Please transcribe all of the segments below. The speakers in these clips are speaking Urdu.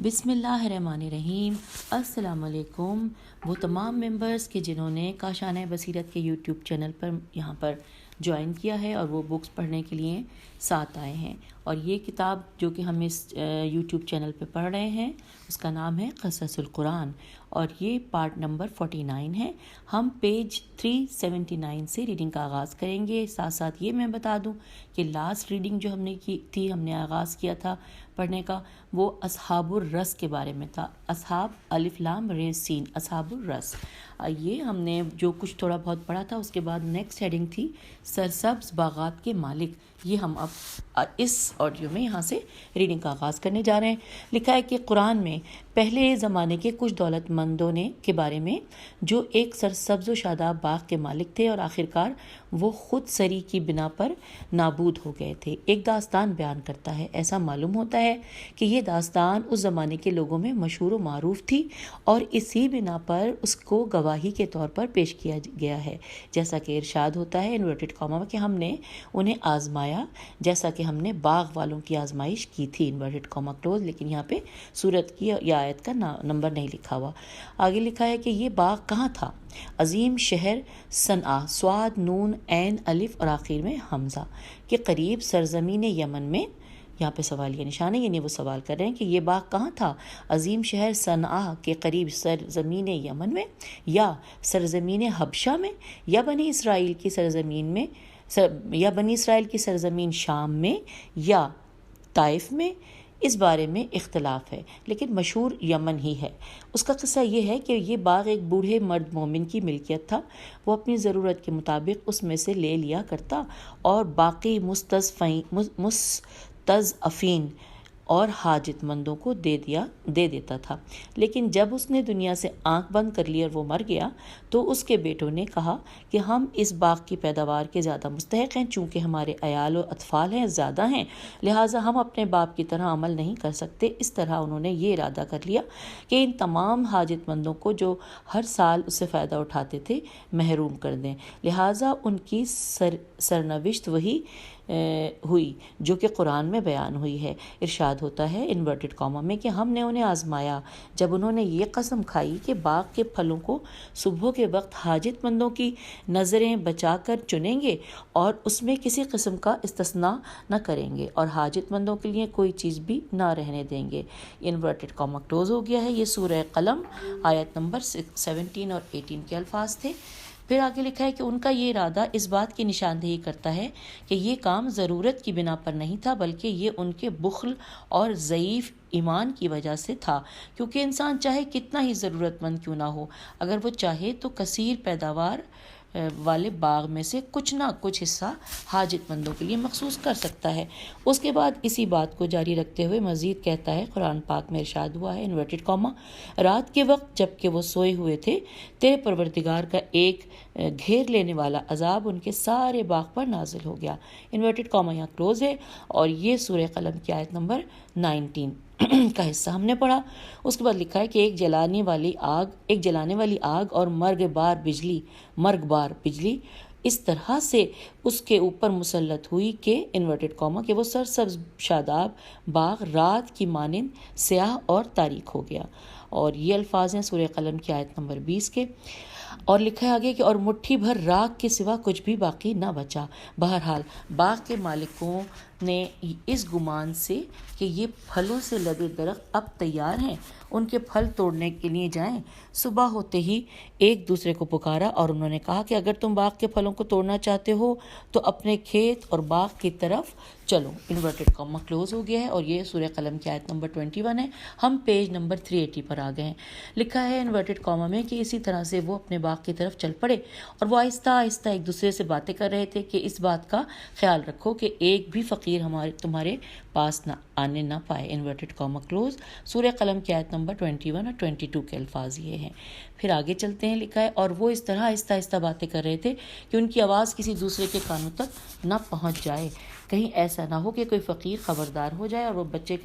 بسم اللہ الرحمن الرحیم۔ السلام علیکم وہ تمام ممبرز کے جنہوں نے کاشانہ بصیرت کے یوٹیوب چینل پر یہاں پر جوائن کیا ہے اور وہ بکس پڑھنے کے لیے ساتھ آئے ہیں، اور یہ کتاب جو کہ ہم اس یوٹیوب چینل پہ پڑھ رہے ہیں اس کا نام ہے قصص القرآن، اور یہ پارٹ نمبر 49 ہے۔ ہم پیج 379 سے ریڈنگ کا آغاز کریں گے۔ ساتھ ساتھ یہ میں بتا دوں کہ لاسٹ ریڈنگ جو ہم نے کی تھی، ہم نے آغاز کیا تھا پڑھنے کا، وہ اصحاب الرس کے بارے میں تھا۔ اصحاب الف لام ر سین، اصحاب الرس۔ یہ ہم نے جو کچھ تھوڑا بہت پڑھا تھا، اس کے بعد نیکسٹ ہیڈنگ تھی سرسبز باغات کے مالک۔ یہ ہم اب اس آڈیو میں یہاں سے ریڈنگ کا آغاز کرنے جا رہے ہیں۔ لکھا ہے کہ قرآن میں پہلے زمانے کے کچھ دولت مندوں نے کے بارے میں جو ایک سرسبز و شاداب باغ کے مالک تھے اور آخرکار وہ خود سری کی بنا پر نابود ہو گئے تھے۔ ایک داستان بیان کرتا ہے، ایسا معلوم ہوتا ہے کہ یہ داستان اس زمانے کے لوگوں میں مشہور و معروف تھی اور اسی بنا پر اس کو گواہی کے طور پر پیش کیا گیا ہے، جیسا کہ ارشاد ہوتا ہے انورٹڈ کاما کہ ہم نے انہیں آزمایا جیسا کہ ہم نے باغ والوں کی آزمائش کی تھی، انورٹڈ کاما کلوز، لیکن یہاں پہ سورت کی یا آیت کا نمبر نہیں لکھا ہوا۔ آگے لکھا ہے کہ یہ باغ کہاں تھا؟ عظیم شہر صنعا، سواد نون عین الف اور آخر میں حمزہ کے قریب سرزمین یمن میں۔ یہاں پہ سوالیہ نشان ہے، یعنی وہ سوال کر رہے ہیں کہ یہ باغ کہاں تھا؟ عظیم شہر صنعا کے قریب سرزمین یمن میں، یا سرزمین حبشہ میں، یا بنی اسرائیل کی سرزمین میں، یا بنی اسرائیل کی سرزمین شام میں، یا طائف میں۔ اس بارے میں اختلاف ہے، لیکن مشہور یمن ہی ہے۔ اس کا قصہ یہ ہے کہ یہ باغ ایک بوڑھے مرد مومن کی ملکیت تھا۔ وہ اپنی ضرورت کے مطابق اس میں سے لے لیا کرتا اور باقی مستضعفین اور حاجت مندوں کو دے دیتا تھا۔ لیکن جب اس نے دنیا سے آنکھ بند کر لی اور وہ مر گیا تو اس کے بیٹوں نے کہا کہ ہم اس باغ کی پیداوار کے زیادہ مستحق ہیں، چونکہ ہمارے عیال و اطفال ہیں زیادہ ہیں، لہٰذا ہم اپنے باپ کی طرح عمل نہیں کر سکتے۔ اس طرح انہوں نے یہ ارادہ کر لیا کہ ان تمام حاجت مندوں کو جو ہر سال اس سے فائدہ اٹھاتے تھے محروم کر دیں۔ لہٰذا ان کی سرنوشت وہی ہوئی جو کہ قرآن میں بیان ہوئی ہے۔ ارشاد ہوتا ہے انورٹڈ کاما میں کہ ہم نے انہیں آزمایا جب انہوں نے یہ قسم کھائی کہ باغ کے پھلوں کو صبح کے وقت حاجت مندوں کی نظریں بچا کر چنیں گے اور اس میں کسی قسم کا استثناء نہ کریں گے اور حاجت مندوں کے لیے کوئی چیز بھی نہ رہنے دیں گے۔ انورٹڈ کاما کلوز ہو گیا ہے۔ یہ سورہ قلم آیت نمبر 17 اور 18 کے الفاظ تھے۔ پھر آگے لکھا ہے کہ ان کا یہ ارادہ اس بات کی نشاندہی کرتا ہے کہ یہ کام ضرورت کی بنا پر نہیں تھا، بلکہ یہ ان کے بخل اور ضعیف ایمان کی وجہ سے تھا، کیونکہ انسان چاہے کتنا ہی ضرورت مند کیوں نہ ہو، اگر وہ چاہے تو کثیر پیداوار والے باغ میں سے کچھ نہ کچھ حصہ حاجت مندوں کے لیے مخصوص کر سکتا ہے۔ اس کے بعد اسی بات کو جاری رکھتے ہوئے مزید کہتا ہے، قرآن پاک میں ارشاد ہوا ہے انورٹڈ کاما، رات کے وقت جب کہ وہ سوئے ہوئے تھے تیرے پروردگار کا ایک گھیر لینے والا عذاب ان کے سارے باغ پر نازل ہو گیا۔ انورٹڈ کاما یہاں کلوز ہے، اور یہ سورہ قلم کی آیت نمبر 19 کا حصہ ہم نے پڑھا۔ اس کے بعد لکھا ہے کہ ایک جلانے والی آگ اور مرگ بار بجلی اس طرح سے اس کے اوپر مسلط ہوئی کہ انورٹڈ کاما کہ وہ سرسبز شاداب باغ رات کی مانند سیاہ اور تاریک ہو گیا، اور یہ الفاظ ہیں سورہ قلم کی آیت نمبر 20 کے۔ اور لکھا ہے آگے کہ اور مٹھی بھر راکھ کے سوا کچھ بھی باقی نہ بچا۔ بہرحال باغ کے مالکوں نے اس گمان سے کہ یہ پھلوں سے لدے درخت اب تیار ہیں ان کے پھل توڑنے کے لیے جائیں، صبح ہوتے ہی ایک دوسرے کو پکارا اور انہوں نے کہا کہ اگر تم باغ کے پھلوں کو توڑنا چاہتے ہو تو اپنے کھیت اور باغ کی طرف چلو۔ انورٹڈ کاما کلوز ہو گیا ہے، اور یہ سورہ قلم کی آیت نمبر 21 ہے۔ ہم پیج نمبر 380 پر آ گئے ہیں۔ لکھا ہے انورٹڈ کاما میں کہ اسی طرح سے وہ اپنے باغ کی طرف چل پڑے اور وہ آہستہ آہستہ ایک دوسرے سے باتیں کر رہے تھے کہ اس بات کا خیال رکھو کہ ایک بھی فقیر تمہارے پاس نہ آنے نہ پائے۔ انورٹڈ کاما کلوز سورہ قلم کی آیت نمبر 21 اور 22 کے الفاظ یہ ہیں۔ پھر آگے چلتے ہیں، لکھا ہے اور وہ اس طرح آہستہ آہستہ باتیں کر رہے تھے کہ ان کی آواز کسی دوسرے کے کانوں تک نہ پہنچ جائے، کہیں ایسا نہ ہو کہ کوئی فقیر خبردار ہو جائے اور وہ بچے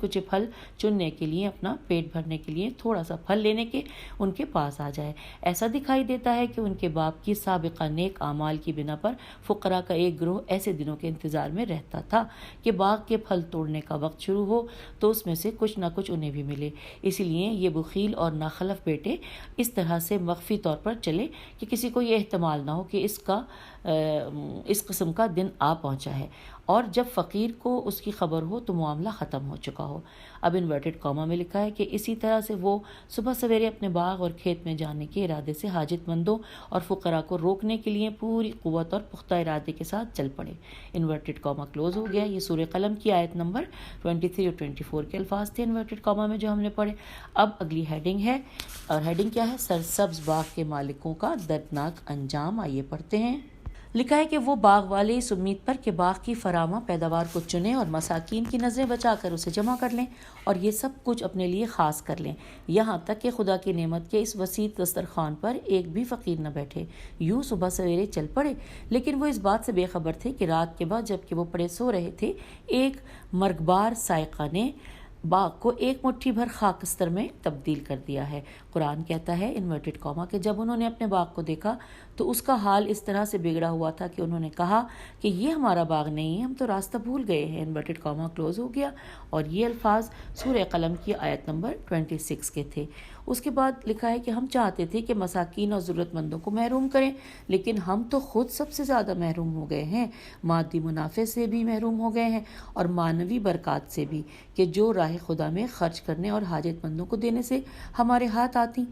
کچے پھل چننے کے لیے، اپنا پیٹ بھرنے کے لیے تھوڑا سا پھل لینے کے ان کے پاس آ جائے۔ ایسا دکھائی دیتا ہے کہ ان کے باپ کی سابقہ نیک اعمال کی بنا پر فقراء کا ایک گروہ ایسے دنوں کے انتظار میں رہتا تھا کہ باغ کے پھل توڑنے کا کا وقت شروع ہو تو اس میں سے کچھ نہ کچھ انہیں بھی ملے۔ اسی لیے یہ بخیل اور ناخلف بیٹے اس طرح سے مخفی طور پر چلے کہ کسی کو یہ احتمال نہ ہو کہ اس قسم کا دن آ پہنچا ہے، اور جب فقیر کو اس کی خبر ہو تو معاملہ ختم ہو چکا ہو۔ اب انورٹڈ کاما میں لکھا ہے کہ اسی طرح سے وہ صبح سویرے اپنے باغ اور کھیت میں جانے کے ارادے سے حاجت مندوں اور فقراء کو روکنے کے لیے پوری قوت اور پختہ ارادے کے ساتھ چل پڑے۔ انورٹڈ کاما کلوز ہو گیا۔ یہ سورہ قلم کی آیت نمبر 23 اور 24 کے الفاظ تھے انورٹڈ کاما میں جو ہم نے پڑھے۔ اب اگلی ہیڈنگ ہے، اور ہیڈنگ کیا ہے؟ سرسبز باغ کے مالکوں کا دردناک انجام۔ آئیے پڑھتے ہیں۔ لکھا ہے کہ وہ باغ والے اس امید پر کہ باغ کی فراوان پیداوار کو چنیں اور مساکین کی نظریں بچا کر اسے جمع کر لیں اور یہ سب کچھ اپنے لیے خاص کر لیں، یہاں تک کہ خدا کی نعمت کے اس وسیع دسترخوان پر ایک بھی فقیر نہ بیٹھے۔ یوں صبح سویرے چل پڑے، لیکن وہ اس بات سے بے خبر تھے کہ رات کے بعد جب کہ وہ پڑے سو رہے تھے، ایک مرگبار سائقہ نے باغ کو ایک مٹھی بھر خاکستر میں تبدیل کر دیا ہے۔ قرآن کہتا ہے انورٹڈ کاما کہ جب انہوں نے اپنے باغ کو دیکھا تو اس کا حال اس طرح سے بگڑا ہوا تھا کہ انہوں نے کہا کہ یہ ہمارا باغ نہیں ہے، ہم تو راستہ بھول گئے ہیں۔ انورٹڈ کاما کلوز ہو گیا، اور یہ الفاظ سورہ قلم کی آیت نمبر 26 کے تھے۔ اس کے بعد لکھا ہے کہ ہم چاہتے تھے کہ مساکین اور ضرورت مندوں کو محروم کریں، لیکن ہم تو خود سب سے زیادہ محروم ہو گئے ہیں، مادی منافع سے بھی محروم ہو گئے ہیں اور معنوی برکات سے بھی کہ جو راہ خدا میں خرچ کرنے اور حاجت مندوں کو دینے سے ہمارے ہاتھ آتی۔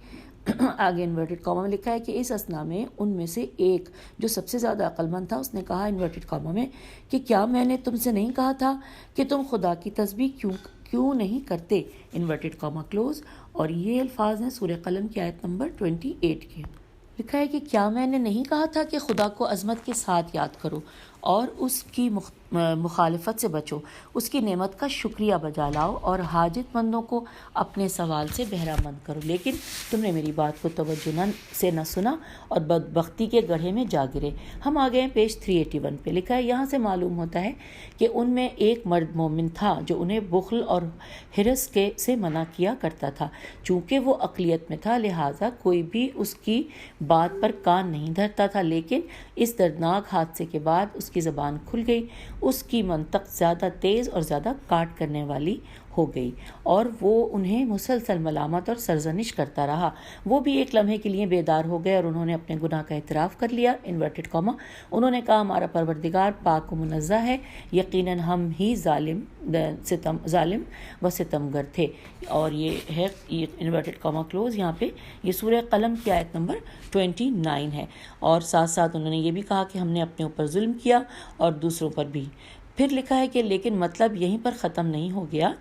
آگے انورٹڈ کاما میں لکھا ہے کہ اس اثنا میں ان میں سے ایک جو سب سے زیادہ عقل مند تھا، اس نے کہا انورٹڈ کاما میں کہ کیا میں نے تم سے نہیں کہا تھا کہ تم خدا کی تسبیح کیوں نہیں کرتے؟ انورٹڈ کاما کلوز، اور یہ الفاظ ہیں سورہ قلم کی آیت نمبر 28 کے۔ لکھا ہے کہ کیا میں نے نہیں کہا تھا کہ خدا کو عظمت کے ساتھ یاد کرو اور اس کی مخالفت سے بچو، اس کی نعمت کا شکریہ بجا لاؤ اور حاجت مندوں کو اپنے سوال سے بہرہ مند کرو، لیکن تم نے میری بات کو توجہ سے نہ سنا اور بدبختی کے گڑھے میں جا گرے۔ ہم آ گئے ہیں پیج 381 پہ۔ لکھا ہے یہاں سے معلوم ہوتا ہے کہ ان میں ایک مرد مومن تھا جو انہیں بخل اور حرص سے منع کیا کرتا تھا۔ چونکہ وہ اقلیت میں تھا لہٰذا کوئی بھی اس کی بات پر کان نہیں دھرتا تھا، لیکن اس دردناک حادثے کے بعد اس کی زبان کھل گئی، اس کی منطق زیادہ تیز اور زیادہ کاٹ کرنے والی ہو گئی اور وہ انہیں مسلسل ملامت اور سرزنش کرتا رہا۔ وہ بھی ایک لمحے کے لیے بیدار ہو گئے اور انہوں نے اپنے گناہ کا اعتراف کر لیا۔ انورٹڈ کاما انہوں نے کہا ہمارا پروردگار پاک و منزہ ہے، یقیناً ہم ہی ظالم و ستمگر تھے۔ اور یہ ہے انورٹڈ کاما کلوز، یہاں پہ یہ سورہ قلم کی آیت نمبر 29 ہے، اور ساتھ ساتھ انہوں نے یہ بھی کہا کہ ہم نے اپنے اوپر ظلم کیا اور دوسروں پر بھی۔ پھر لکھا ہے کہ لیکن مطلب یہیں پر ختم نہیں ہو گیا،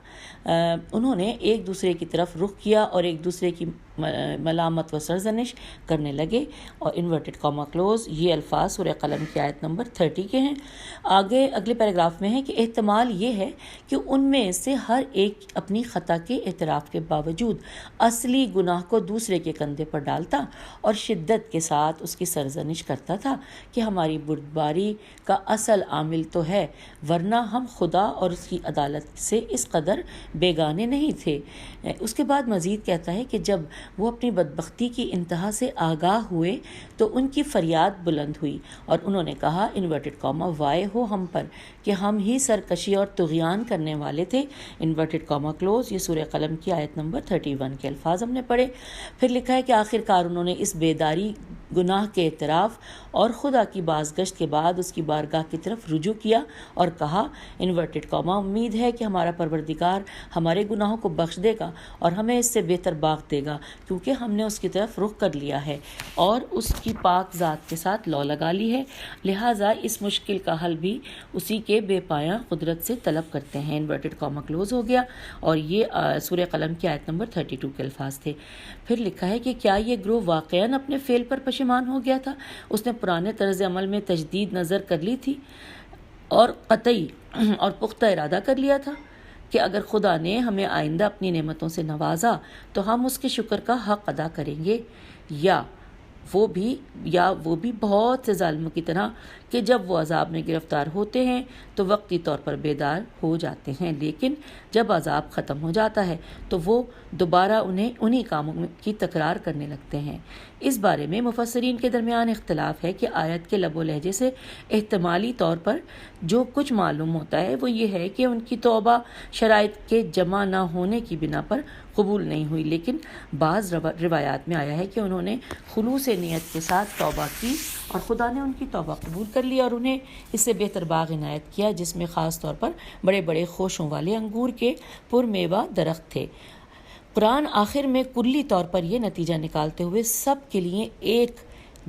انہوں نے ایک دوسرے کی طرف رخ کیا اور ایک دوسرے کی ملامت و سرزنش کرنے لگے۔ اور انورٹڈ کاما کلوز یہ الفاظ سورہ قلم کی آیت نمبر 30 کے ہیں۔ آگے اگلے پیراگراف میں ہے کہ احتمال یہ ہے کہ ان میں سے ہر ایک اپنی خطا کے اعتراف کے باوجود اصلی گناہ کو دوسرے کے کندھے پر ڈالتا اور شدت کے ساتھ اس کی سرزنش کرتا تھا کہ ہماری بردباری کا اصل عامل تو ہے، ورنہ ہم خدا اور اس کی عدالت سے اس قدر بیگانے نہیں تھے۔ اس کے بعد مزید کہتا ہے کہ جب وہ اپنی بدبختی کی انتہا سے آگاہ ہوئے تو ان کی فریاد بلند ہوئی اور انہوں نے کہا انورٹڈ کاما وائے ہو ہم پر کہ ہم ہی سرکشی اور طغیان کرنے والے تھے۔ انورٹڈ کاما کلوز، یہ سورہ قلم کی آیت نمبر 31 کے الفاظ ہم نے پڑھے۔ پھر لکھا ہے کہ آخر کار انہوں نے اس بیداری، گناہ کے اعتراف اور خدا کی بازگشت کے بعد اس کی بارگاہ کی طرف رجوع کیا اور کہا انورٹڈ کاما امید ہے کہ ہمارا پروردگار ہمارے گناہوں کو بخش دے گا اور ہمیں اس سے بہتر باغ دے گا، کیونکہ ہم نے اس کی طرف رخ کر لیا ہے اور اس کی پاک ذات کے ساتھ لو لگا لی ہے، لہٰذا اس مشکل کا حل بھی اسی کے بے پایاں قدرت سے طلب کرتے ہیں۔ انورٹڈ کاما کلوز ہو گیا، اور یہ سورہ قلم کی آیت نمبر 32 کے الفاظ تھے۔ پھر لکھا ہے کہ کیا یہ گروہ واقعاً اپنے فعل پر پشیمان ہو گیا تھا؟ اس نے پرانے طرز عمل میں تجدید نظر کر لی تھی اور قطعی اور پختہ ارادہ کر لیا تھا کہ اگر خدا نے ہمیں آئندہ اپنی نعمتوں سے نوازا تو ہم اس کے شکر کا حق ادا کریں گے، یا وہ بھی بہت سے ظالموں کی طرح کہ جب وہ عذاب میں گرفتار ہوتے ہیں تو وقتی طور پر بیدار ہو جاتے ہیں، لیکن جب عذاب ختم ہو جاتا ہے تو وہ دوبارہ انہی کاموں کی تکرار کرنے لگتے ہیں۔ اس بارے میں مفسرین کے درمیان اختلاف ہے کہ آیت کے لب و لہجے سے احتمالی طور پر جو کچھ معلوم ہوتا ہے وہ یہ ہے کہ ان کی توبہ شرائط کے جمع نہ ہونے کی بنا پر قبول نہیں ہوئی، لیکن بعض روایات میں آیا ہے کہ انہوں نے خلوص نیت کے ساتھ توبہ کی اور خدا نے ان کی توبہ قبول کر لی اور انہیں اس سے بہتر باغ عنایت کیا، جس میں خاص طور پر بڑے بڑے خوشوں والے انگور کے پرمیوہ درخت تھے۔ قرآن آخر میں کلی طور پر یہ نتیجہ نکالتے ہوئے سب کے لیے ایک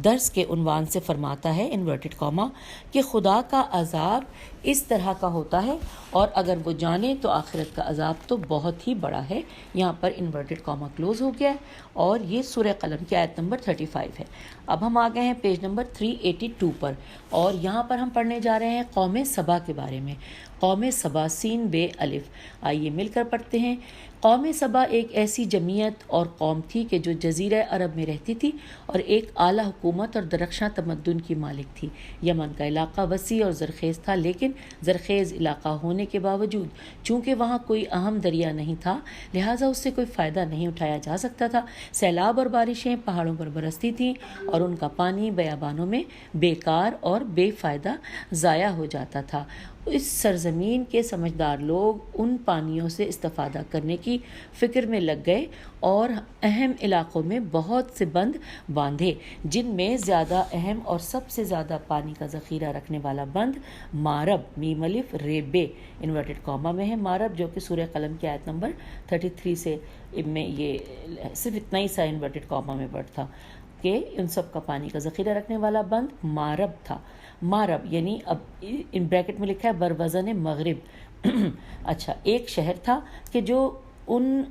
درس کے عنوان سے فرماتا ہے انورٹڈ کاما کہ خدا کا عذاب اس طرح کا ہوتا ہے، اور اگر وہ جانے تو آخرت کا عذاب تو بہت ہی بڑا ہے۔ یہاں پر انورٹڈ کاما کلوز ہو گیا ہے اور یہ سورہ قلم کی آیت نمبر 35 ہے۔ اب ہم آ گئے ہیں پیج نمبر 382 پر، اور یہاں پر ہم پڑھنے جا رہے ہیں قوم سبا کے بارے میں۔ قوم سبا سین بے الف، آئیے مل کر پڑھتے ہیں۔ قوم سبا ایک ایسی جمعیت اور قوم تھی کہ جو جزیرہ عرب میں رہتی تھی اور ایک اعلیٰ حکومت اور درخشاں تمدن کی مالک تھی۔ یمن کا علاقہ وسیع اور زرخیز تھا، لیکن زرخیز علاقہ ہونے کے باوجود چونکہ وہاں کوئی اہم دریا نہیں تھا لہٰذا اس سے کوئی فائدہ نہیں اٹھایا جا سکتا تھا۔ سیلاب اور بارشیں پہاڑوں پر برستی تھیں اور ان کا پانی بیابانوں میں بیکار اور بے فائدہ ضائع ہو جاتا تھا۔ اس سرزمین کے سمجھدار لوگ ان پانیوں سے استفادہ کرنے کی فکر میں لگ گئے اور اہم علاقوں میں بہت سے بند باندھے، جن میں زیادہ اہم اور سب سے زیادہ پانی کا ذخیرہ رکھنے والا بند مارب میم الف رے بے انورٹڈ کاما میں ہے۔ مارب جو کہ سورہ قلم کی آیت نمبر 33 سے میں یہ صرف اتنا ہی سا انورٹڈ کاما میں ورڈ تھا کہ ان سب کا پانی کا ذخیرہ رکھنے والا بند مارب تھا۔ مارب یعنی اب ان بریکٹ میں لکھا ہے بروزن مغرب۔ اچھا، ایک شہر تھا کہ جو ان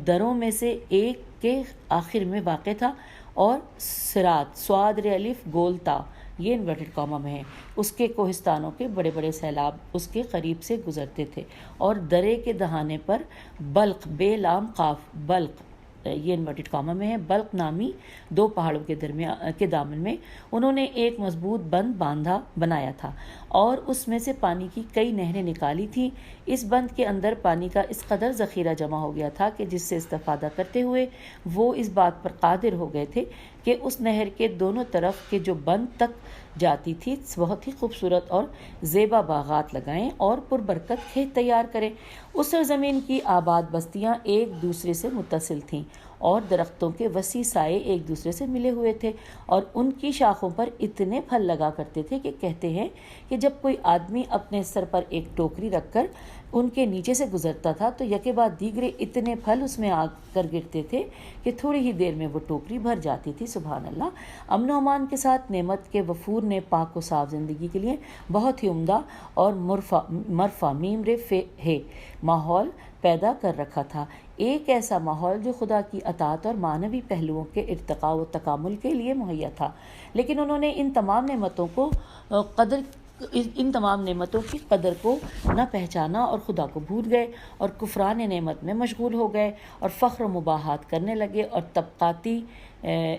دروں میں سے ایک کے آخر میں واقع تھا، اور سرات سواد ر الف گول تا یہ انورٹڈ کاما میں ہے۔ اس کے کوہستانوں کے بڑے بڑے سیلاب اس کے قریب سے گزرتے تھے، اور درے کے دہانے پر بلق بے لام قاف بلق یہ انورٹڈ کاما میں ہے بلق نامی دو پہاڑوں کے درمیان کے دامن میں انہوں نے ایک مضبوط بند بنایا تھا اور اس میں سے پانی کی کئی نہریں نکالی تھیں۔ اس بند کے اندر پانی کا اس قدر ذخیرہ جمع ہو گیا تھا کہ جس سے استفادہ کرتے ہوئے وہ اس بات پر قادر ہو گئے تھے کہ اس نہر کے دونوں طرف کے جو بند تک جاتی تھی بہت ہی خوبصورت اور زیبا باغات لگائیں اور پربرکت کھیت تیار کریں۔ اس سرزمین کی آباد بستیاں ایک دوسرے سے متصل تھیں اور درختوں کے وسیع سائے ایک دوسرے سے ملے ہوئے تھے، اور ان کی شاخوں پر اتنے پھل لگا کرتے تھے کہ کہتے ہیں کہ جب کوئی آدمی اپنے سر پر ایک ٹوکری رکھ کر ان کے نیچے سے گزرتا تھا تو یکے بعد دیگرے اتنے پھل اس میں آ کر گرتے تھے کہ تھوڑی ہی دیر میں وہ ٹوکری بھر جاتی تھی۔ سبحان اللہ۔ امن و امان کے ساتھ نعمت کے وفور نے پاک و صاف زندگی کے لیے بہت ہی عمدہ اور مرفع میم رے ہے ماحول پیدا کر رکھا تھا، ایک ایسا ماحول جو خدا کی اطاعت اور معنوی پہلوؤں کے ارتقاء و تکامل کے لیے مہیا تھا، لیکن انہوں نے ان تمام نعمتوں کی قدر کو نہ پہچانا اور خدا کو بھول گئے اور کفران نعمت میں مشغول ہو گئے اور فخر و مباحات کرنے لگے اور طبقاتی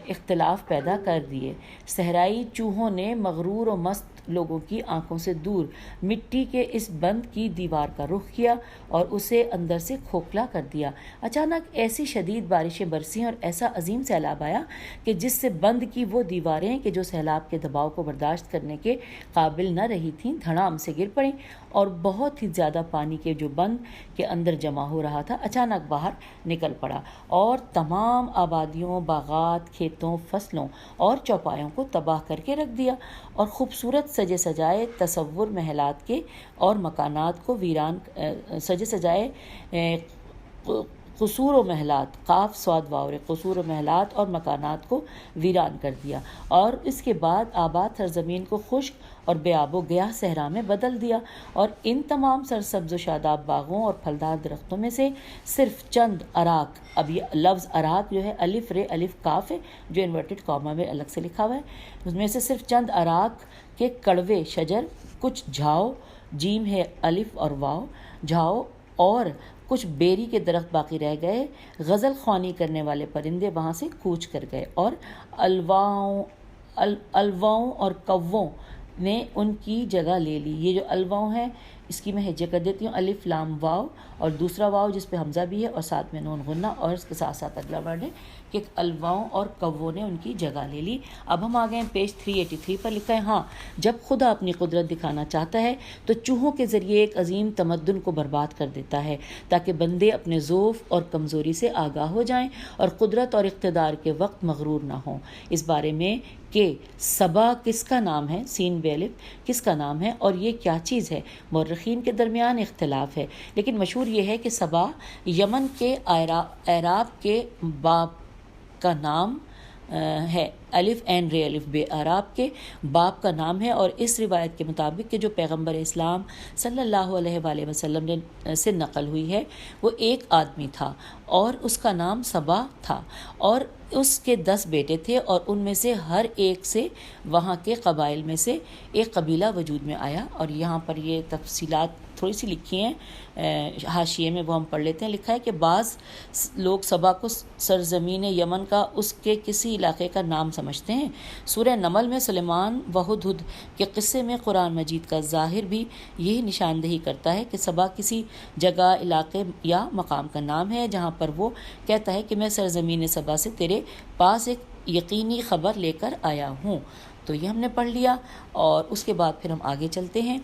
اختلاف پیدا کر دیے۔ صحرائی چوہوں نے مغرور و مست لوگوں کی آنکھوں سے دور مٹی کے اس بند کی دیوار کا رخ کیا اور اسے اندر سے کھوکھلا کر دیا۔ اچانک ایسی شدید بارشیں برسیں اور ایسا عظیم سیلاب آیا کہ جس سے بند کی وہ دیواریں کہ جو سیلاب کے دباؤ کو برداشت کرنے کے قابل نہ رہی تھیں دھڑام سے گر پڑیں، اور بہت ہی زیادہ پانی کے جو بند کے اندر جمع ہو رہا تھا اچانک باہر نکل پڑا اور تمام آبادیوں، باغات، کھیتوں، فصلوں اور چوپایوں کو تباہ کر کے رکھ دیا، اور خوبصورت سجے سجائے تصور محلات کے اور مکانات کو ویران قصور و محلات قاف سواد واور قصور و محلات اور مکانات کو ویران کر دیا، اور اس کے بعد آباد سرزمین کو خشک اور بے آب و گیاہ صحرا میں بدل دیا، اور ان تمام سرسبز و شاداب باغوں اور پھلدار درختوں میں سے صرف چند اراک، اب یہ لفظ اراک جو ہے الف رے الف کاف ہے جو انورٹڈ کاما میں الگ سے لکھا ہوا ہے، اس میں سے صرف چند اراک کے کڑوے شجر، کچھ جھاؤ جیم ہے الف اور واو جھاؤ اور کچھ بیری کے درخت باقی رہ گئے۔ غزل خوانی کرنے والے پرندے وہاں سے کوچ کر گئے، اور الواؤں اور کووں نے ان کی جگہ لے لی۔ یہ جو الواؤں ہے اس کی میں ہجے کر دیتی ہوں، الف لام واو اور دوسرا واو جس پہ حمزہ بھی ہے اور ساتھ میں نون غنہ اور اس کے ساتھ ساتھ اگلا ورڈ ہے کہ الواؤں اور کووں نے ان کی جگہ لے لی۔ اب ہم آ گئے ہیں پیج 383 پر، لکھا ہے ہاں جب خدا اپنی قدرت دکھانا چاہتا ہے تو چوہوں کے ذریعے ایک عظیم تمدن کو برباد کر دیتا ہے تاکہ بندے اپنے ضعف اور کمزوری سے آگاہ ہو جائیں اور قدرت اور اقتدار کے وقت مغرور نہ ہوں۔ اس بارے میں کہ سبا کس کا نام ہے، سین بے الف کس کا نام ہے اور یہ کیا چیز ہے، مورخین کے درمیان اختلاف ہے، لیکن مشہور یہ ہے کہ سبا یمن کے اعراب کے باپ کا نام ہے، الف عین رے الف بے اعراب کے باپ کا نام ہے، اور اس روایت کے مطابق کہ جو پیغمبر اسلام صلی اللہ علیہ وآلہ وسلم سے نقل ہوئی ہے وہ ایک آدمی تھا اور اس کا نام سبا تھا اور اس کے 10 بیٹے تھے اور ان میں سے ہر ایک سے وہاں کے قبائل میں سے ایک قبیلہ وجود میں آیا۔ اور یہاں پر یہ تفصیلات تھوڑی سی لکھی ہیں حاشیے میں، وہ ہم پڑھ لیتے ہیں۔ لکھا ہے کہ بعض لوگ سبا کو سرزمین یمن کا اس کے کسی علاقے کا نام سمجھتے ہیں۔ سورہ نمل میں سلیمان و ہدہد کے قصے میں قرآن مجید کا ظاہر بھی یہی نشاندہی کرتا ہے کہ سبا کسی جگہ، علاقے یا مقام کا نام ہے جہاں پر وہ کہتا ہے کہ میں سرزمین سبا سے تیرے پاس ایک یقینی خبر لے کر آیا ہوں۔ تو یہ ہم نے پڑھ لیا اور اس کے بعد پھر ہم آگے چلتے ہیں۔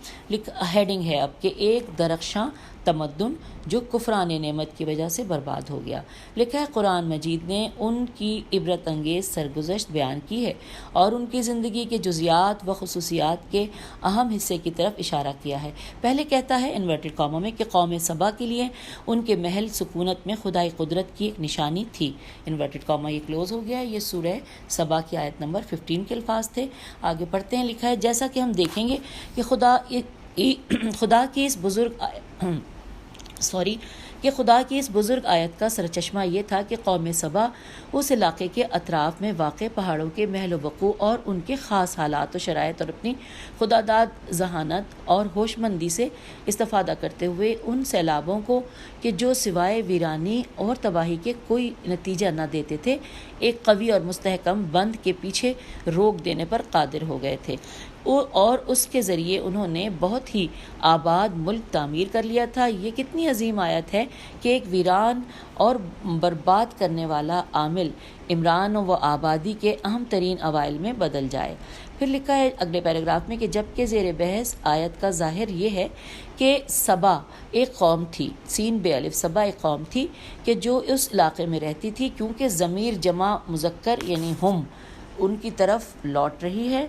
ہیڈنگ ہے اب کہ ایک درخشاں تمدن جو کفران نعمت کی وجہ سے برباد ہو گیا۔ لکھا ہے قرآن مجید نے ان کی عبرت انگیز سرگزشت بیان کی ہے اور ان کی زندگی کے جزیات و خصوصیات کے اہم حصے کی طرف اشارہ کیا ہے۔ پہلے کہتا ہے انورٹڈ کاما میں کہ قوم سبا کے لیے ان کے محل سکونت میں خدائی قدرت کی ایک نشانی تھی۔ انورٹڈ کاما یہ کلوز ہو گیا۔ یہ سورہ سبا کی آیت نمبر 15 کے الفاظ تھے۔ آگے پڑھتے ہیں۔ لکھا ہے جیسا کہ ہم دیکھیں گے کہ خدا کی اس بزرگ آیت کا سرچشمہ یہ تھا کہ قوم سبا اس علاقے کے اطراف میں واقع پہاڑوں کے محل وقوع اور ان کے خاص حالات و شرائط اور اپنی خداداد ذہانت اور ہوش مندی سے استفادہ کرتے ہوئے ان سیلابوں کو کہ جو سوائے ویرانی اور تباہی کے کوئی نتیجہ نہ دیتے تھے، ایک قوی اور مستحکم بند کے پیچھے روک دینے پر قادر ہو گئے تھے، اور اس کے ذریعے انہوں نے بہت ہی آباد ملک تعمیر کر لیا تھا۔ یہ کتنی عظیم آیت ہے کہ ایک ویران اور برباد کرنے والا عامل عمران و آبادی کے اہم ترین اوائل میں بدل جائے۔ پھر لکھا ہے اگلے پیراگراف میں کہ جبکہ زیر بحث آیت کا ظاہر یہ ہے کہ سبا ایک قوم تھی، سین بے الف سبا ایک قوم تھی کہ جو اس علاقے میں رہتی تھی، کیونکہ ضمیر جمع مذکر یعنی ہم ان کی طرف لوٹ رہی ہے،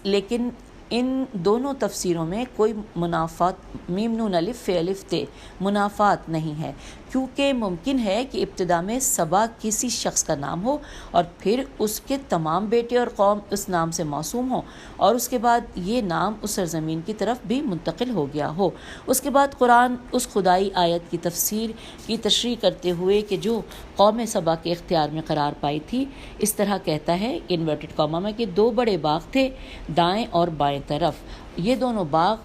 لیکن ان دونوں تفسیروں میں کوئی منافات میم نون الف فے الف تے منافات نہیں ہے، کیونکہ ممکن ہے کہ ابتدا میں سبا کسی شخص کا نام ہو اور پھر اس کے تمام بیٹے اور قوم اس نام سے موسوم ہوں اور اس کے بعد یہ نام اس سرزمین کی طرف بھی منتقل ہو گیا ہو۔ اس کے بعد قرآن اس خدائی آیت کی تفسیر کی تشریح کرتے ہوئے کہ جو قوم سبا کے اختیار میں قرار پائی تھی اس طرح کہتا ہے انورٹڈ کاما میں کہ 2 بڑے باغ تھے دائیں اور بائیں طرف۔ یہ دونوں باغ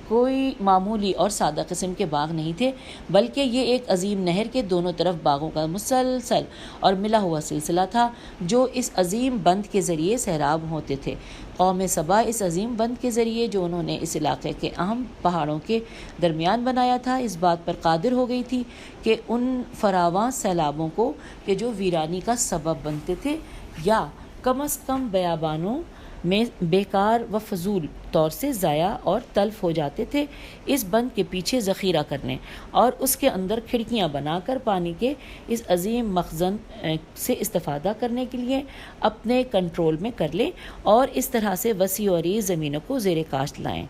کوئی معمولی اور سادہ قسم کے باغ نہیں تھے، بلکہ یہ ایک عظیم نہر کے دونوں طرف باغوں کا مسلسل اور ملا ہوا سلسلہ تھا جو اس عظیم بند کے ذریعے سیراب ہوتے تھے۔ قوم سبا اس عظیم بند کے ذریعے جو انہوں نے اس علاقے کے اہم پہاڑوں کے درمیان بنایا تھا، اس بات پر قادر ہو گئی تھی کہ ان فراواں سیلابوں کو کہ جو ویرانی کا سبب بنتے تھے یا کم از کم بیابانوں میں بیکار و فضول طور سے ضائع اور تلف ہو جاتے تھے، اس بند کے پیچھے ذخیرہ کرنے اور اس کے اندر کھڑکیاں بنا کر پانی کے اس عظیم مخزن سے استفادہ کرنے کے لیے اپنے کنٹرول میں کر لیں اور اس طرح سے وسیع و عریض زمینوں کو زیر کاشت لائیں۔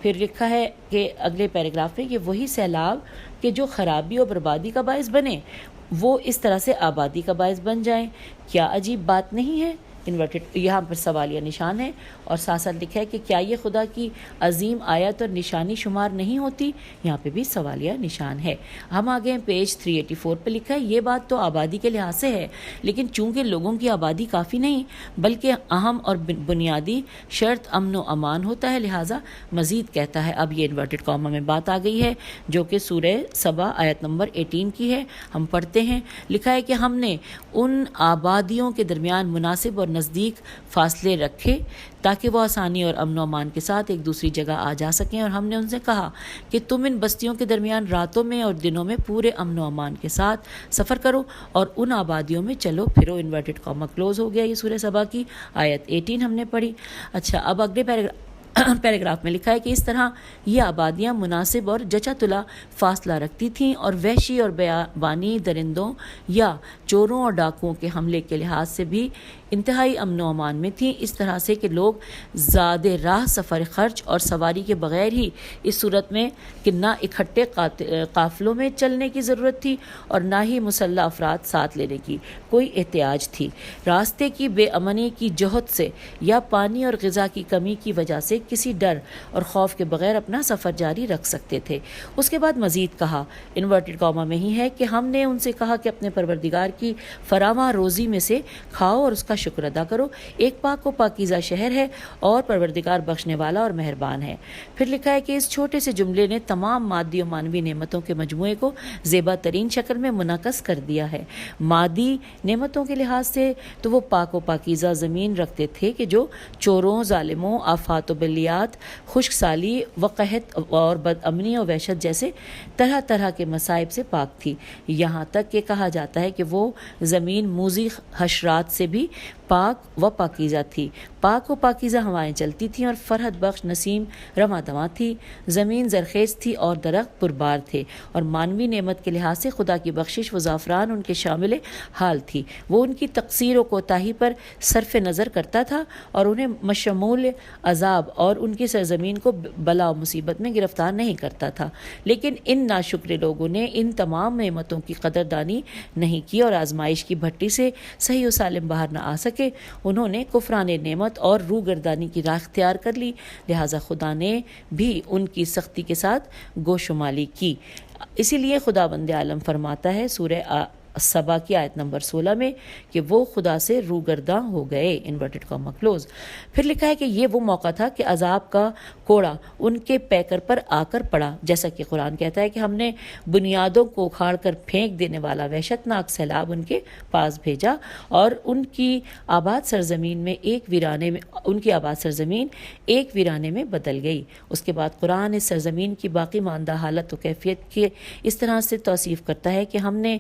پھر لکھا ہے کہ اگلے پیراگراف میں کہ وہی سیلاب کہ جو خرابی اور بربادی کا باعث بنے وہ اس طرح سے آبادی کا باعث بن جائیں۔ کیا عجیب بات نہیں ہے؟ انورٹڈ یہاں پر سوالیہ نشان ہے اور ساتھ ساتھ لکھا ہے کہ کیا یہ خدا کی عظیم آیت اور نشانی شمار نہیں ہوتی؟ یہاں پہ بھی سوالیہ نشان ہے۔ ہم آگے ہیں پیج 384 پہ، لکھا ہے یہ بات تو آبادی کے لحاظ سے ہے، لیکن چونکہ لوگوں کی آبادی کافی نہیں بلکہ اہم اور بنیادی شرط امن و امان ہوتا ہے، لہٰذا مزید کہتا ہے۔ اب یہ انورٹڈ کاما میں بات آ گئی ہے جو کہ سورہ سبا آیت نمبر 18 کی ہے، ہم پڑھتے ہیں۔ لکھا ہے کہ ہم نے ان آبادیوں کے درمیان مناسب اور نزدیک فاصلے رکھے تاکہ وہ آسانی اور امن و امان کے ساتھ ایک دوسری جگہ آ جا سکیں، اور ہم نے ان سے کہا کہ تم ان بستیوں کے درمیان راتوں میں اور دنوں میں پورے امن و امان کے ساتھ سفر کرو اور ان آبادیوں میں چلو پھرو۔ انورٹڈ کاما کلوز ہو گیا۔ یہ سورہ سبا کی آیت 18 ہم نے پڑھی۔ اچھا، اب اگلے پیراگراف میں لکھا ہے کہ اس طرح یہ آبادیاں مناسب اور جچا تلا فاصلہ رکھتی تھیں اور وحشی اور بیابانی درندوں یا چوروں اور ڈاکوؤں کے حملے کے لحاظ سے بھی انتہائی امن و امان میں تھیں، اس طرح سے کہ لوگ زیادہ راہ سفر خرچ اور سواری کے بغیر ہی اس صورت میں کہ نہ اکٹھے قافلوں میں چلنے کی ضرورت تھی اور نہ ہی مسلح افراد ساتھ لینے کی کوئی احتیاج تھی۔ راستے کی بے امنی کی جہت سے یا پانی اور غذا کی کمی کی وجہ سے کسی ڈر اور خوف کے بغیر اپنا سفر جاری رکھ سکتے تھے۔ اس کے بعد مزید کہا، انورٹڈ کاما میں ہی ہے، کہ ہم نے ان سے کہا کہ اپنے پروردگار کی فراواں روزی میں سے کھاؤ اور اس کا شکر ادا کرو، ایک پاک و پاکیزہ شہر ہے اور پروردگار بخشنے والا اور مہربان ہے۔ پھر لکھا ہے کہ اس چھوٹے سے جملے نے تمام مادی و معنوی نعمتوں کے مجموعے کو زیبا ترین شکل میں منعکس کر دیا ہے۔ مادی نعمتوں کے لحاظ سے تو وہ پاک و پاکیزہ زمین رکھتے تھے کہ جو چوروں، ظالموں، آفات و بلیات، خشک سالی و قحط اور بد امنی و وحشت جیسے طرح طرح کے مصائب سے پاک تھی، یہاں تک کہ کہا جاتا ہے کہ وہ زمین موذی حشرات سے بھی پاک و پاکیزہ تھی۔ پاک و پاکیزہ ہوائیں چلتی تھیں اور فرحت بخش نسیم رواں دواں تھی، زمین زرخیز تھی اور درخت پربار تھے، اور مانوی نعمت کے لحاظ سے خدا کی بخشش و زعفران ان کے شامل حال تھی۔ وہ ان کی تقصیر و کوتاہی پر صرف نظر کرتا تھا اور انہیں مشمول عذاب اور ان کی سرزمین کو بلا و مصیبت میں گرفتار نہیں کرتا تھا، لیکن ان ناشکر لوگوں نے ان تمام نعمتوں کی قدردانی نہیں کی اور آزمائش کی بھٹی سے صحیح و سالم باہر نہ آ سکے۔ انہوں نے کفران نعمت اور روگردانی کی راہ اختیار کر لی، لہٰذا خدا نے بھی ان کی سختی کے ساتھ گوشمالی کی۔ اسی لیے خداوند عالم فرماتا ہے سورہ سبا کی آیت نمبر 16 میں کہ وہ خدا سے روگرداں ہو گئے، انورٹڈ کاما کلوز۔ پھر لکھا ہے کہ یہ وہ موقع تھا کہ عذاب کا کوڑا ان کے پیکر پر آ کر پڑا، جیسا کہ قرآن کہتا ہے کہ ہم نے بنیادوں کو اکھاڑ کر پھینک دینے والا وحشت ناک سیلاب ان کے پاس بھیجا اور ان کی آباد سرزمین ایک ویرانے میں بدل گئی۔ اس کے بعد قرآن اس سرزمین کی باقی ماندہ حالت و کیفیت کے اس طرح سے توصیف کرتا ہے کہ ہم نے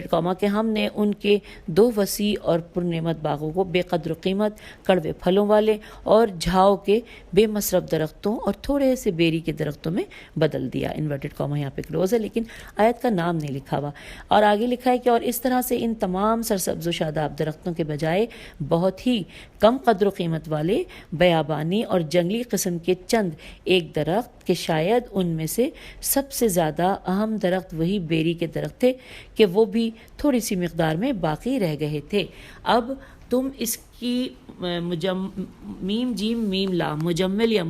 ہم نے ان کے دو وسیع اور پرنعمت باغوں کو بے قدر قیمت کڑوے پھلوں والے اور جھاؤ کے بے مصرف درختوں اور تھوڑے سے بیری کے درختوں میں بدل دیا۔ انورٹڈ کاما یہاں پہ کلوز ہے لیکن آیت کا نام نہیں لکھا ہوا، اور آگے لکھا ہے کہ اور اس طرح سے ان تمام سرسبز و شاداب درختوں کے بجائے بہت ہی کم قدر و قیمت والے بیابانی اور جنگلی قسم کے چند ایک درخت کہ شاید ان میں سے سب سے زیادہ اہم درخت وہی بیری کے درخت تھے کہ وہ بھی تھوڑی سی مقدار میں باقی رہ گئے تھے۔ اب تم اس کی میم جیم میم لا مجمل یا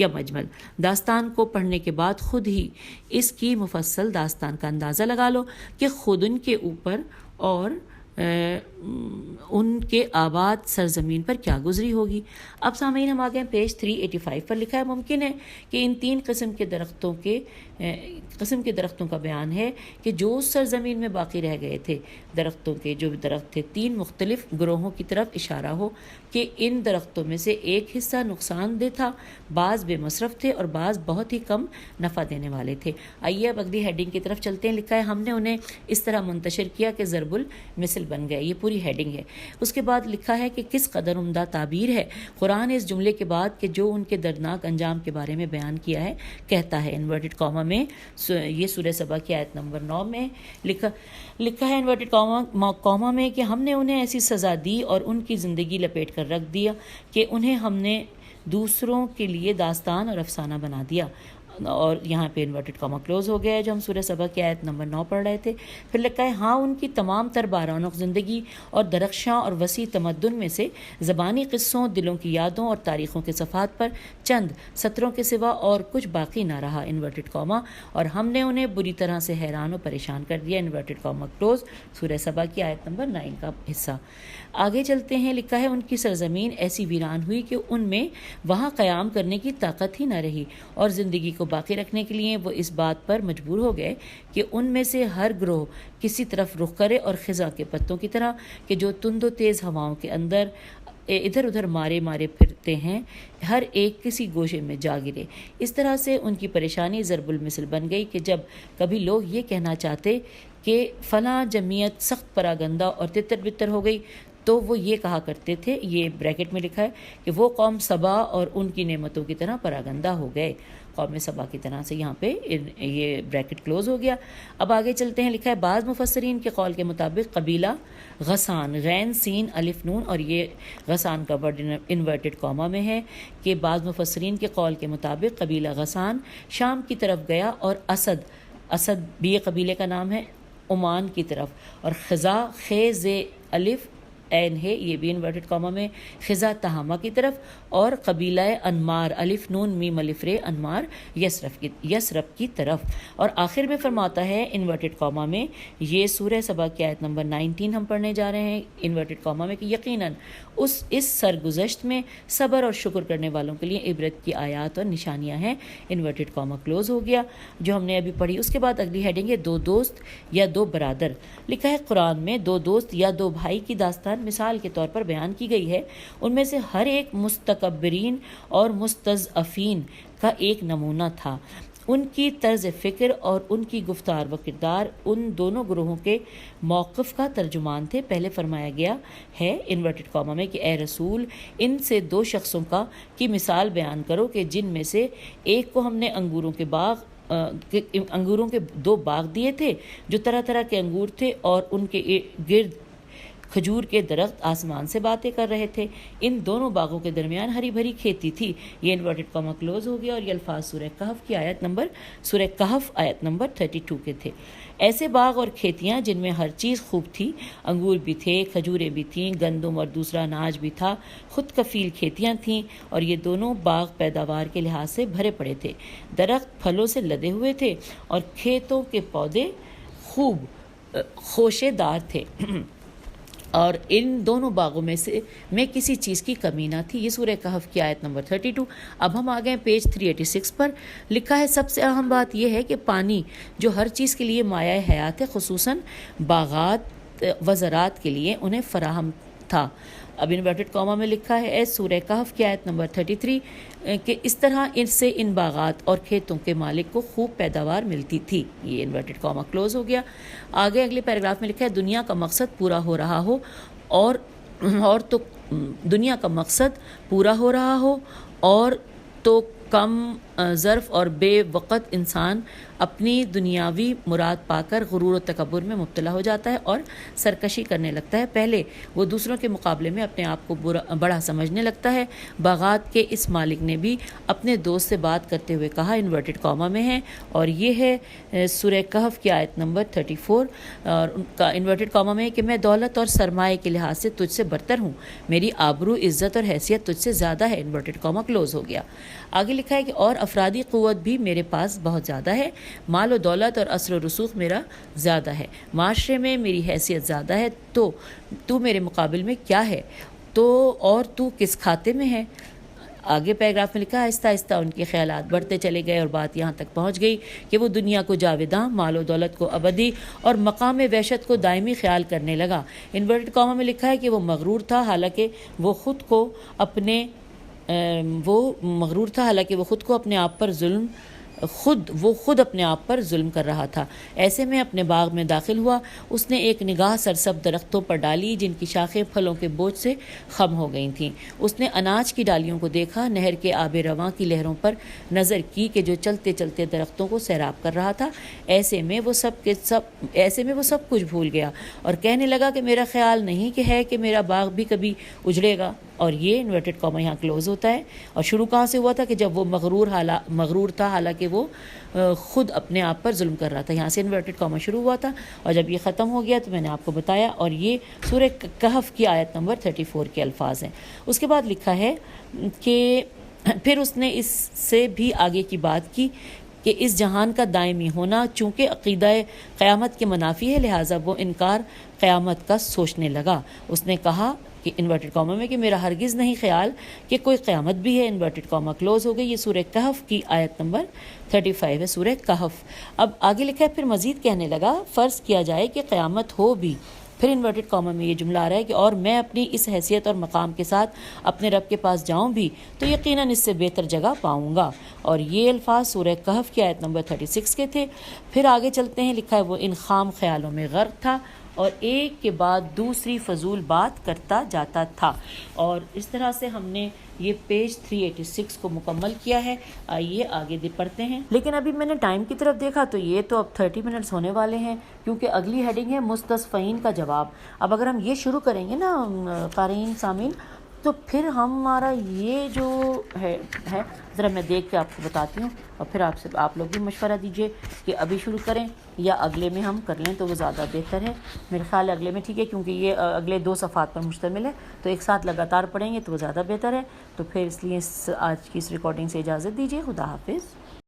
مجمل داستان کو پڑھنے کے بعد خود ہی اس کی مفصل داستان کا اندازہ لگا لو کہ خود ان کے اوپر اور ان کے آباد سرزمین پر کیا گزری ہوگی۔ اب سامعین ہم آگئے پیج 385 پر لکھا ہے ممکن ہے کہ ان تین قسم کے درختوں کا بیان ہے کہ جو اس سرزمین میں باقی رہ گئے تھے۔ درختوں کے جو درخت تھے تین مختلف گروہوں کی طرف اشارہ ہو کہ ان درختوں میں سے ایک حصہ نقصان دہ تھا، بعض بے مصرف تھے اور بعض بہت ہی کم نفع دینے والے تھے۔ آئیے اب اگلی ہیڈنگ کی طرف چلتے ہیں۔ لکھا ہے ہم نے انہیں اس طرح منتشر کیا کہ ضرب المثل بن گئے۔ یہ پوری ہیڈنگ ہے۔ اس کے بعد لکھا ہے کہ کس قدر عمدہ تعبیر ہے۔ قرآن اس جملے کے بعد کہ جو ان کے دردناک انجام کے بارے میں بیان کیا ہے کہتا ہے انورٹڈ کاما میں، یہ سورہ سبا کی آیت نمبر 9 میں لکھا ہے انورٹڈ کاما میں کہ ہم نے انہیں ایسی سزا دی اور ان کی زندگی لپیٹ کر رکھ دیا کہ انہیں ہم نے دوسروں کے لیے داستان اور افسانہ بنا دیا۔ اور یہاں پہ انورٹڈ کاما کلوز ہو گیا ہے جو ہم سورہ سبا کی آیت نمبر 9 پڑھ رہے تھے۔ پھر لکھا ہے ہاں ان کی تمام تر بارونق زندگی اور درخشاں اور وسیع تمدن میں سے زبانی قصوں، دلوں کی یادوں اور تاریخوں کے صفحات پر چند سطروں کے سوا اور کچھ باقی نہ رہا انورٹڈ کاما، اور ہم نے انہیں بری طرح سے حیران و پریشان کر دیا انورٹڈ کاما کلوز، سورہ سبا کی آیت نمبر 9 کا حصہ۔ آگے چلتے ہیں۔ لکھا ہے ان کی سرزمین ایسی ویران ہوئی کہ ان میں وہاں قیام کرنے کی طاقت ہی نہ رہی اور زندگی کو باقی رکھنے کے لیے وہ اس بات پر مجبور ہو گئے کہ ان میں سے ہر گروہ کسی طرف رخ کرے اور خزاں کے پتوں کی طرح کہ جو تند و تیز ہواؤں کے اندر ادھر ادھر مارے پھرتے ہیں، ہر ایک کسی گوشے میں جا گرے۔ اس طرح سے ان کی پریشانی ضرب المثل بن گئی کہ جب کبھی لوگ یہ کہنا چاہتے کہ فلاں جمعیت سخت پراگندہ اور تتر بتر ہو گئی تو وہ یہ کہا کرتے تھے، یہ بریکٹ میں لکھا ہے، کہ وہ قوم سبا اور ان کی نعمتوں کی طرح پراگندہ ہو گئے، قوم سبا کی طرح سے۔ یہاں پہ یہ بریکٹ کلوز ہو گیا۔ اب آگے چلتے ہیں، لکھا ہے بعض مفسرین کے قول کے مطابق قبیلہ غسان، غین سین الف نون، اور یہ غسان کا ورڈ انورٹڈ کاما میں ہے کہ بعض مفسرین کے قول کے مطابق قبیلہ غسان شام کی طرف گیا اور اسد بھی یہ قبیلے کا نام ہے، عمان کی طرف، اور خزا خیز الف عین ہے، یہ بھی انورٹڈ کاما میں، خزا تہامہ کی طرف، اور قبیلہ انمار الف نون میم الف رے انمار یسرف کی طرف۔ اور آخر میں فرماتا ہے انورٹڈ کاما میں، یہ سورہ سبا کی آیت نمبر 19 ہم پڑھنے جا رہے ہیں انورٹڈ کاما میں، کہ یقیناً اس سرگزشت میں صبر اور شکر کرنے والوں کے لیے عبرت کی آیات اور نشانیاں ہیں۔ انورٹڈ کاما کلوز ہو گیا جو ہم نے ابھی پڑھی۔ اس کے بعد اگلی ہیڈنگ ہے دو دوست یا دو برادر۔ لکھا ہے قرآن میں دو دوست یا دو بھائی کی داستان مثال کے طور پر بیان کی گئی ہے، ان میں سے ہر ایک مستکبرین اور مستضعفین کا ایک نمونہ تھا۔ ان کی طرز فکر اور ان کی گفتار و کردار ان دونوں گروہوں کے موقف کا ترجمان تھے۔ پہلے فرمایا گیا ہے انورٹڈ کاما میں کہ اے رسول، ان سے دو شخصوں کی مثال بیان کرو کہ جن میں سے ایک کو ہم نے انگوروں کے دو باغ دیے تھے جو طرح طرح کے انگور تھے، اور ان کے گرد کھجور کے درخت آسمان سے باتیں کر رہے تھے۔ ان دونوں باغوں کے درمیان ہری بھری کھیتی تھی۔ یہ انورٹڈ کاما کلوز ہو گیا، اور یہ الفاظ سورہ کہف آیت نمبر 32 کے تھے۔ ایسے باغ اور کھیتیاں جن میں ہر چیز خوب تھی، انگور بھی تھے، کھجوریں بھی تھیں، گندم اور دوسرا اناج بھی تھا، خود کفیل کھیتیاں تھیں، اور یہ دونوں باغ پیداوار کے لحاظ سے بھرے پڑے تھے، درخت پھلوں سے لدے ہوئے تھے، اور کھیتوں کے پودے خوب خوشے دار تھے، اور ان دونوں باغوں میں کسی چیز کی کمی نہ تھی۔ یہ سورہ کہف کی آیت نمبر 32۔ اب ہم آگئے پیج 386 پر، لکھا ہے سب سے اہم بات یہ ہے کہ پانی جو ہر چیز کے لیے مایہ حیات ہے، خصوصاً باغات و زراعت کے لیے انہیں فراہم تھا۔ اب انورٹڈ کاما میں لکھا ہے سورہ کہف کی آیت نمبر 33 کہ اس طرح ان باغات اور کھیتوں کے مالک کو خوب پیداوار ملتی تھی۔ یہ انورٹڈ کاما کلوز ہو گیا۔ آگے اگلے پیراگراف میں لکھا ہے دنیا کا مقصد پورا ہو رہا ہو اور تو کم ظرف اور بے وقت انسان اپنی دنیاوی مراد پا کر غرور و تکبر میں مبتلا ہو جاتا ہے اور سرکشی کرنے لگتا ہے۔ پہلے وہ دوسروں کے مقابلے میں اپنے آپ کو بڑا سمجھنے لگتا ہے۔ باغات کے اس مالک نے بھی اپنے دوست سے بات کرتے ہوئے کہا، انورٹڈ کاما میں ہے، اور یہ ہے سورہ کہف کی آیت نمبر 34، اور ان کا انورٹڈ کاما میں ہے کہ میں دولت اور سرمایہ کے لحاظ سے تجھ سے برتر ہوں، میری آبرو، عزت اور حیثیت تجھ سے زیادہ ہے۔ انورٹڈ کاما کلوز ہو گیا۔ آگے لکھا ہے کہ اور افرادی قوت بھی میرے پاس بہت زیادہ ہے، مال و دولت اور اثر و رسوخ میرا زیادہ ہے، معاشرے میں میری حیثیت زیادہ ہے، تو میرے مقابل میں کیا ہے، اور تو کس کھاتے میں ہے۔ آگے پیراگراف میں لکھا آہستہ آہستہ ان کے خیالات بڑھتے چلے گئے اور بات یہاں تک پہنچ گئی کہ وہ دنیا کو جاوداں، مال و دولت کو ابدی اور مقام وحشت کو دائمی خیال کرنے لگا۔ انورٹڈ کاما میں لکھا ہے کہ وہ مغرور تھا حالانکہ وہ خود کو اپنے آپ پر ظلم کر رہا تھا۔ ایسے میں اپنے باغ میں داخل ہوا، اس نے ایک نگاہ سرسبز درختوں پر ڈالی جن کی شاخیں پھلوں کے بوجھ سے خم ہو گئی تھیں۔ اس نے اناج کی ڈالیوں کو دیکھا، نہر کے آب رواں کی لہروں پر نظر کی کہ جو چلتے چلتے درختوں کو سیراب کر رہا تھا۔ ایسے میں وہ سب کچھ بھول گیا اور کہنے لگا کہ میرا خیال نہیں کہ ہے کہ میرا باغ بھی کبھی اجڑے گا۔ اور یہ انورٹڈ کاما یہاں کلوز ہوتا ہے۔ اور شروع کہاں سے ہوا تھا کہ جب وہ مغرور تھا حالانکہ وہ خود اپنے آپ پر ظلم کر رہا تھا، یہاں سے انورٹڈ کاما شروع ہوا تھا، اور جب یہ ختم ہو گیا تو میں نے آپ کو بتایا، اور یہ سورہ کہف کی آیت نمبر 34 کے الفاظ ہیں۔ اس کے بعد لکھا ہے کہ پھر اس نے اس سے بھی آگے کی بات کی کہ اس جہان کا دائمی ہونا چونکہ عقیدہ قیامت کے منافی ہے، لہٰذا وہ انکار قیامت کا سوچنے لگا۔ اس نے کہا کہ انورٹڈ کاما میں کہ میرا ہرگز نہیں خیال کہ کوئی قیامت بھی ہے، انورٹڈ کاما کلوز ہو گئی۔ یہ سورہ کہف کی آیت نمبر 35 ہے، سورہ کہف۔ اب آگے لکھا ہے پھر مزید کہنے لگا فرض کیا جائے کہ قیامت ہو بھی، پھر انورٹڈ کاما میں یہ جملہ آ رہا ہے کہ اور میں اپنی اس حیثیت اور مقام کے ساتھ اپنے رب کے پاس جاؤں بھی تو یقیناً اس سے بہتر جگہ پاؤں گا۔ اور یہ الفاظ سورہ کہف کی آیت نمبر 36 کے تھے۔ پھر آگے چلتے ہیں، لکھا ہے وہ ان خام خیالوں میں غرق تھا اور ایک کے بعد دوسری فضول بات کرتا جاتا تھا۔ اور اس طرح سے ہم نے یہ پیج 386 کو مکمل کیا ہے۔ آئیے آگے پڑھتے ہیں، لیکن ابھی میں نے ٹائم کی طرف دیکھا تو یہ تو اب 30 منٹس ہونے والے ہیں، کیونکہ اگلی ہیڈنگ ہے مستصفین کا جواب۔ اب اگر ہم یہ شروع کریں گے نا قارئین سامعین، تو پھر ہمارا یہ جو ہے ذرا میں دیکھ کے آپ کو بتاتی ہوں، اور پھر آپ لوگ بھی مشورہ دیجئے کہ ابھی شروع کریں یا اگلے میں ہم کر لیں تو وہ زیادہ بہتر ہے۔ میرے خیال اگلے میں ٹھیک ہے، کیونکہ یہ اگلے 2 صفحات پر مشتمل ہے، تو ایک ساتھ لگاتار پڑھیں گے تو وہ زیادہ بہتر ہے۔ تو پھر اس لیے آج کی اس ریکارڈنگ سے اجازت دیجیے، خدا حافظ۔